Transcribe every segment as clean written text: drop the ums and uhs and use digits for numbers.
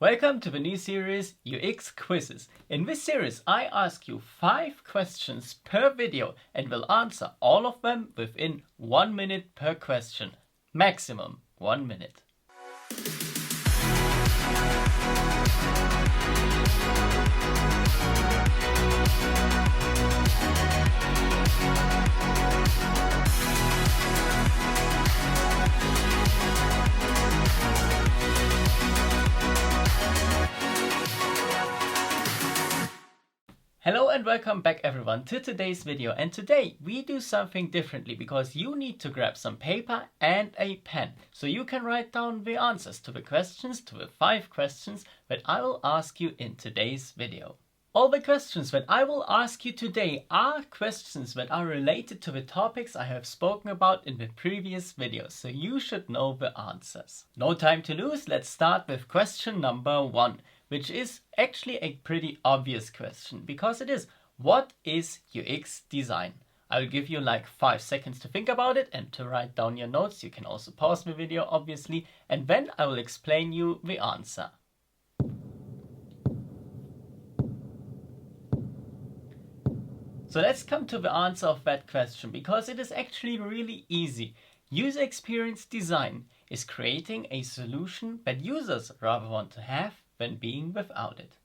Welcome to the new series UX Quizzes. In this series I ask you 5 questions per video and will answer all of them within 1 minute per question. Maximum 1 minute. Hello and welcome back everyone to today's video, and today we do something differently because you need to grab some paper and a pen so you can write down the answers to the questions, to the 5 questions that I will ask you in today's video. All the questions that I will ask you today are questions that are related to the topics I have spoken about in the previous videos, so you should know the answers. No time to lose, let's start with question number 1. Which is actually a pretty obvious question, because it is, what is UX design? I will give you like 5 seconds to think about it and to write down your notes. You can also pause the video obviously, and then I will explain you the answer. So let's come to the answer of that question, because it is actually really easy. User experience design is creating a solution that users rather want to have than being without it.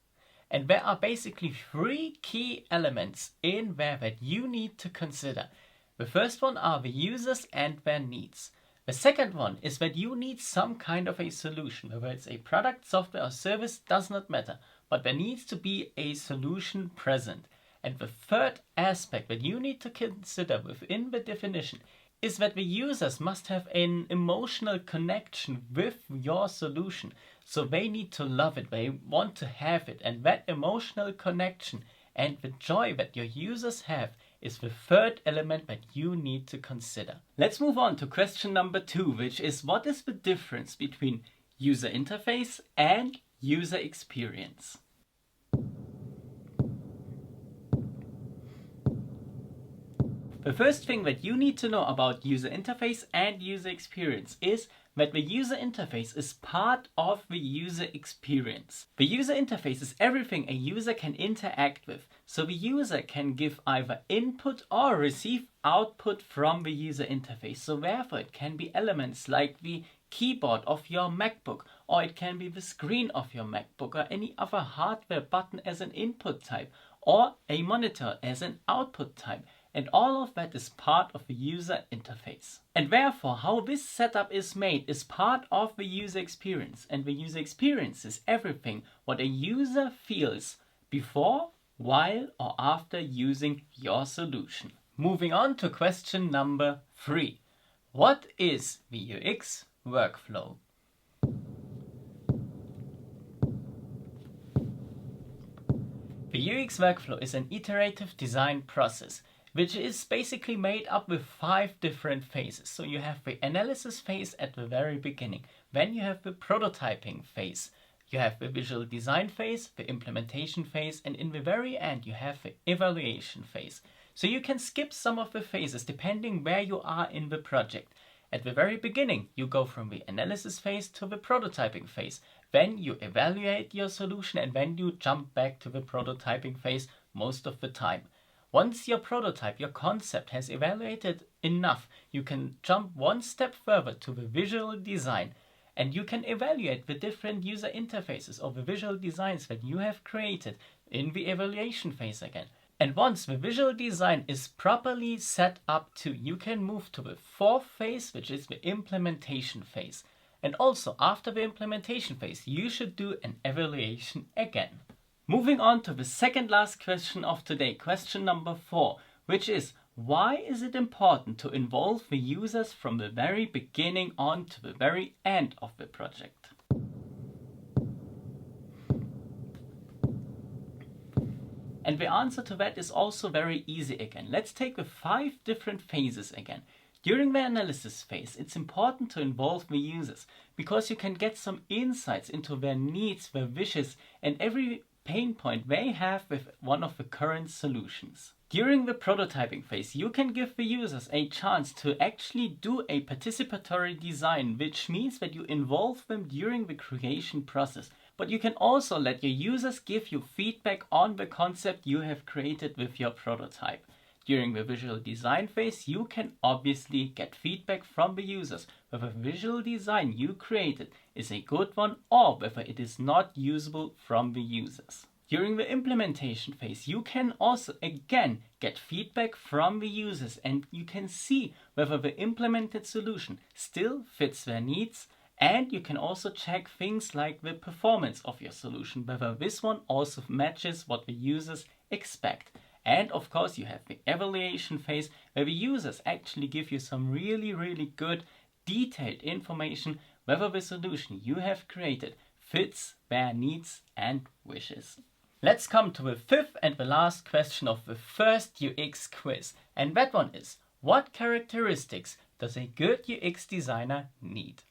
And there are basically 3 key elements in there that you need to consider. The first one are the users and their needs. The second one is that you need some kind of a solution, whether it's a product, software or service, does not matter, but there needs to be a solution present. And the third aspect that you need to consider within the definition is that the users must have an emotional connection with your solution. So they need to love it, they want to have it, and that emotional connection and the joy that your users have is the third element that you need to consider. Let's move on to question number 2, which is, what is the difference between user interface and user experience? The first thing that you need to know about user interface and user experience is that the user interface is part of the user experience. The user interface is everything a user can interact with. So the user can give either input or receive output from the user interface. So therefore it can be elements like the keyboard of your MacBook, or it can be the screen of your MacBook, or any other hardware button as an input type, or a monitor as an output type. And all of that is part of the user interface. And therefore, how this setup is made is part of the user experience. And the user experience is everything what a user feels before, while, or after using your solution. Moving on to question number 3. What is the UX workflow? The UX workflow is an iterative design process, which is basically made up with 5 different phases. So you have the analysis phase at the very beginning. Then you have the prototyping phase. You have the visual design phase, the implementation phase, and in the very end you have the evaluation phase. So you can skip some of the phases depending where you are in the project. At the very beginning, you go from the analysis phase to the prototyping phase. Then you evaluate your solution, and then you jump back to the prototyping phase most of the time. Once your prototype, your concept has evaluated enough, you can jump one step further to the visual design, and you can evaluate the different user interfaces or the visual designs that you have created in the evaluation phase again. And once the visual design is properly set up too, you can move to the 4th phase, which is the implementation phase. And also after the implementation phase, you should do an evaluation again. Moving on to the second last question of today, question number 4, which is, why is it important to involve the users from the very beginning on to the very end of the project? And the answer to that is also very easy again. Let's take the 5 different phases again. During the analysis phase, it's important to involve the users because you can get some insights into their needs, their wishes, and every pain point they have with one of the current solutions. During the prototyping phase, you can give the users a chance to actually do a participatory design, which means that you involve them during the creation process. but you can also let your users give you feedback on the concept you have created with your prototype. During the visual design phase, you can obviously get feedback from the users whether the visual design you created is a good one or whether it is not usable from the users. During the implementation phase, you can also again get feedback from the users and you can see whether the implemented solution still fits their needs, and you can also check things like the performance of your solution, whether this one also matches what the users expect. And of course you have the evaluation phase where the users actually give you some really good detailed information whether the solution you have created fits their needs and wishes. Let's come to the fifth and the last question of the first UX quiz, and that one is: what characteristics does a good UX designer need?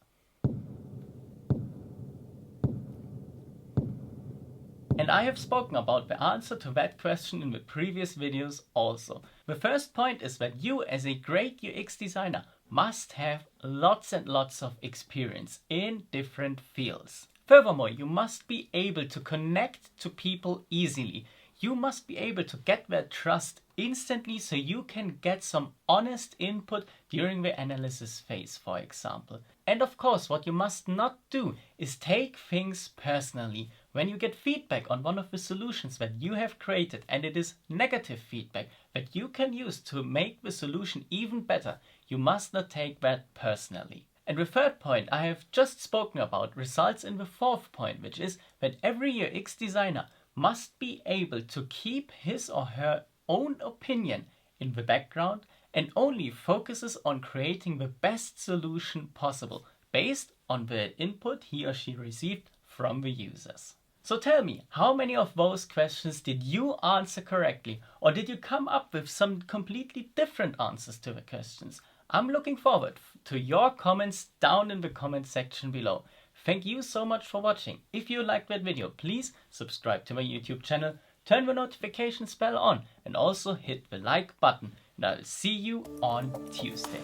And I have spoken about the answer to that question in the previous videos also. The first point is that you as a great UX designer must have lots and lots of experience in different fields. Furthermore, you must be able to connect to people easily. You must be able to get their trust instantly so you can get some honest input during the analysis phase, for example. And of course, what you must not do is take things personally. When you get feedback on one of the solutions that you have created and it is negative feedback that you can use to make the solution even better, you must not take that personally. And the third point I have just spoken about results in the fourth point, which is that every UX designer must be able to keep his or her own opinion in the background and only focuses on creating the best solution possible based on the input he or she received from the users. So tell me, how many of those questions did you answer correctly, or did you come up with some completely different answers to the questions? I'm looking forward to your comments down in the comment section below. Thank you so much for watching. If you liked that video, please subscribe to my YouTube channel, turn the notifications bell on, and also hit the like button. And I'll see you on Tuesday.